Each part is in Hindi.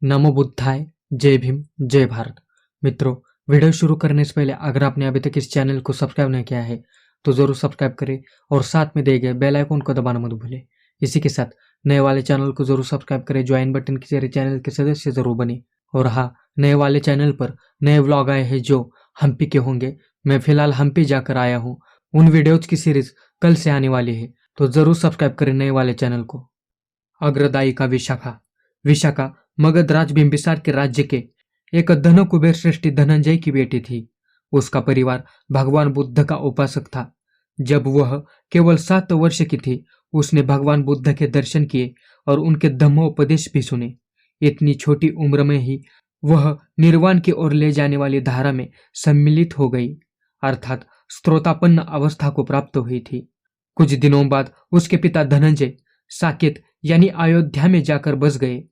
नमो बुद्धाय, जय भीम, जय भारत। मित्रों, वीडियो शुरू करने से पहले अगर आपने अभी तक इस चैनल को सब्सक्राइब नहीं किया है तो जरूर सब्सक्राइब करें और साथ में दिए गए बेल आइकन को दबाना मत भूलें। इसी के साथ नए वाले चैनल को जरूर सब्सक्राइब करें, ज्वाइन बटन के जरिए चैनल के सदस्य जरूर बने। और हाँ, नए वाले चैनल पर नए व्लॉग आए हैं जो हम्पी के होंगे। मैं फिलहाल हम्पी जाकर आया हूँ, उन वीडियोज की सीरीज कल से आने वाली है, तो जरूर सब्सक्राइब करें नए वाले चैनल को। अग्रदायिका विशाखा। विशाखा मगधराज बिंबिसार के राज्य के एक धन कुबेर श्रेष्ठी धनंजय की बेटी थी। उसका परिवार भगवान बुद्ध का उपासक था। जब वह केवल 7 वर्ष की थी, उसने भगवान बुद्ध के दर्शन किए और उनके धम्मोपदेश भी सुने। इतनी छोटी उम्र में ही वह निर्वाण की ओर ले जाने वाली धारा में सम्मिलित हो गई, अर्थात स्त्रोतापन्न अवस्था को प्राप्त हुई थी। कुछ दिनों बाद उसके पिता धनंजय साकेत यानी अयोध्या में जाकर बस गए।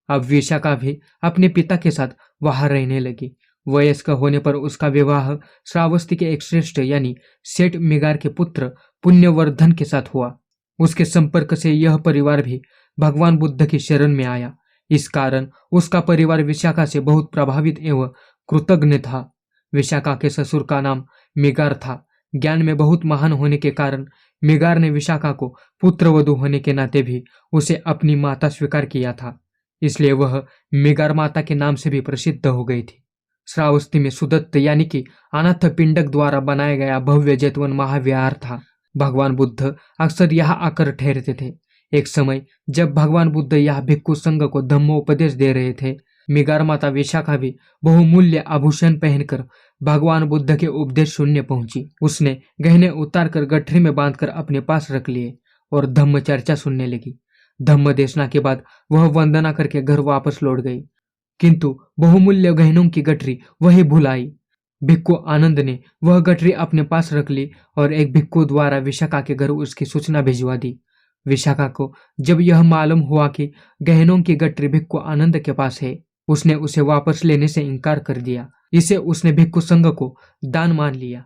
अब विशाखा भी अपने पिता के साथ वहां रहने लगी। वयस्क होने पर उसका विवाह श्रावस्ती के एक श्रेष्ठ यानी सेठ मिगार के पुत्र पुण्यवर्धन के साथ हुआ। उसके संपर्क से यह परिवार भी भगवान बुद्ध की शरण में आया। इस कारण उसका परिवार विशाखा से बहुत प्रभावित एवं कृतज्ञ था। विशाखा के ससुर का नाम मिगार था। ज्ञान में बहुत महान होने के कारण मिगार ने विशाखा को पुत्रवधू होने के नाते भी उसे अपनी माता स्वीकार किया था, इसलिए वह मिगार माता के नाम से भी प्रसिद्ध हो गई थी। श्रावस्ती में सुदत्त यानी कि अनाथ पिंडक द्वारा बनाया गया भव्य जैतवन महाविहार था। भगवान बुद्ध अक्सर यहाँ आकर ठहरते थे। एक समय जब भगवान बुद्ध यहाँ भिक्खु संघ को धम्मोपदेश दे रहे थे, मिगार माता विशाखा भी बहुमूल्य आभूषण पहनकर भगवान बुद्ध के उपदेश सुनने पहुंची। उसने गहने उतारकर गठरी में बांधकर अपने पास रख लिए और धम्म चर्चा सुनने लगी। धम्म देशना के बाद वह वंदना करके घर वापस लौट गई, किंतु बहुमूल्य गहनों की गठरी वही भूल आई। भिक्खु आनंद ने वह गठरी अपने पास रख ली और एक भिक्खु द्वारा विशाखा के घर उसकी सूचना भिजवा दी। विशाखा को जब यह मालूम हुआ कि गहनों की गठरी भिक्खु आनंद के पास है, उसने उसे वापस लेने से इनकार कर दिया। इसे उसने भिक्खु संघ को दान मान लिया।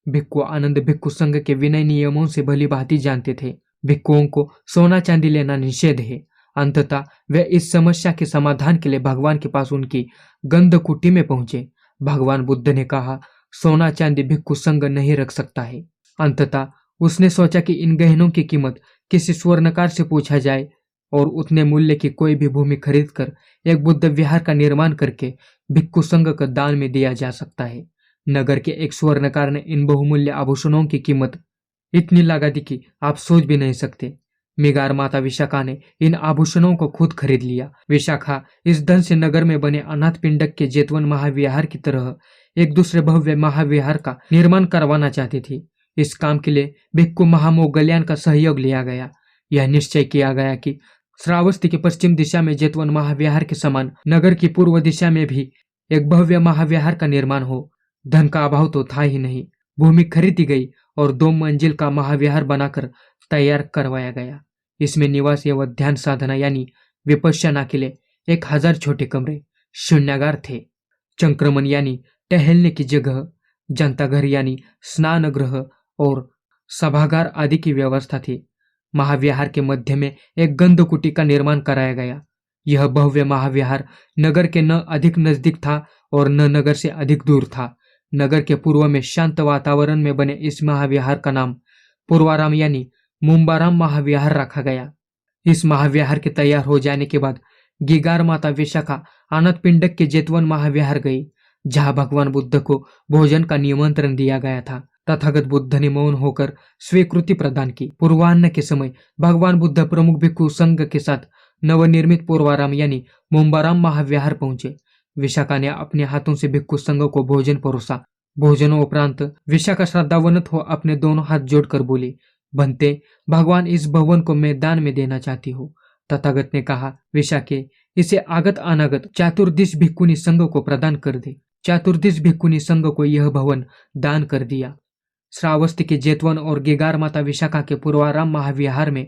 भिक्खु आनंद भिक्खु संघ के विनय नियमों से भली भांति जानते थे। भिक्खुओं को सोना चांदी लेना निषेध है। अंततः वे इस समस्या के समाधान के लिए भगवान के पास उनकी गंधकुटी में पहुंचे। भगवान बुद्ध ने कहा, सोना चांदी भिक्खु संघ नहीं रख सकता है। अंततः उसने सोचा कि इन गहनों की कीमत किसी स्वर्णकार से पूछा जाए और उतने मूल्य की कोई भी भूमि खरीदकर एक बुद्ध विहार का निर्माण करके भिक्खु संघ को दान में दिया जा सकता है। नगर के एक स्वर्णकार ने इन बहुमूल्य आभूषणों की कीमत इतनी लगा दी कि आप सोच भी नहीं सकते। मिगार माता विशाखा ने इन आभूषणों को खुद खरीद लिया। विशाखा इस धन से नगर में बने अनाथ पिंडक के जेतवन महाविहार की तरह एक दूसरे भव्य महाविहार का निर्माण करवाना चाहती थी। इस काम के लिए भिक्खु महामोगल्यान का सहयोग लिया गया। यह निश्चय किया गया कि श्रावस्ती के पश्चिम दिशा में जेतवन महाविहार के समान नगर की पूर्व दिशा में भी एक भव्य महाविहार का निर्माण हो। धन का अभाव तो था ही नहीं। भूमि खरीदी गई और 2 मंजिल का महाविहार बनाकर तैयार करवाया गया। इसमें निवास एवं ध्यान साधना यानी विपश्यना के लिए 1000 छोटे कमरे, शून्यागार थे। चंक्रमण यानी टहलने की जगह, जनता घर यानी स्नान गृह और सभागार आदि की व्यवस्था थी। महाविहार के मध्य में एक गंधकुटी का निर्माण कराया गया। यह भव्य महाविहार नगर के न अधिक नजदीक था और न नगर से अधिक दूर था। नगर के पूर्व में शांत वातावरण में बने इस महाविहार का नाम पूर्वाराम यानी मुंबाराम महाविहार रखा गया। इस महाविहार के तैयार हो जाने के बाद गिगार माता विशाखा अनाथ पिंडक के जेतवन महाविहार गई, जहां भगवान बुद्ध को भोजन का निमंत्रण दिया गया था। तथागत बुद्ध ने मौन होकर स्वीकृति प्रदान की। पूर्वाह्न के समय भगवान बुद्ध प्रमुख भिक्खु संघ के साथ नवनिर्मित पूर्वाराम यानी मुंबाराम महाविहार पहुंचे। विशाखा ने अपने हाथों से भिक्खु संघ को भोजन परोसा। भोजनोपरांत विशाखा श्रद्धावनत हो अपने दोनों हाथ जोड़कर बोली, बनते भगवान, इस भवन को मैं दान में देना चाहती हूँ। तथागत ने कहा, विशाखे, इसे आगत अनागत चातुर्दिश भिक्खुनी संघ को प्रदान कर दे। चातुर्दिश भिक्खुनी संघ को यह भवन दान कर दिया। श्रावस्ती के जेतवन और गिगार माता विशाखा के पूर्वाराम महाविहार में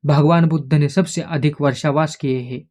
भगवान बुद्ध ने सबसे अधिक वर्षावास किए हैं।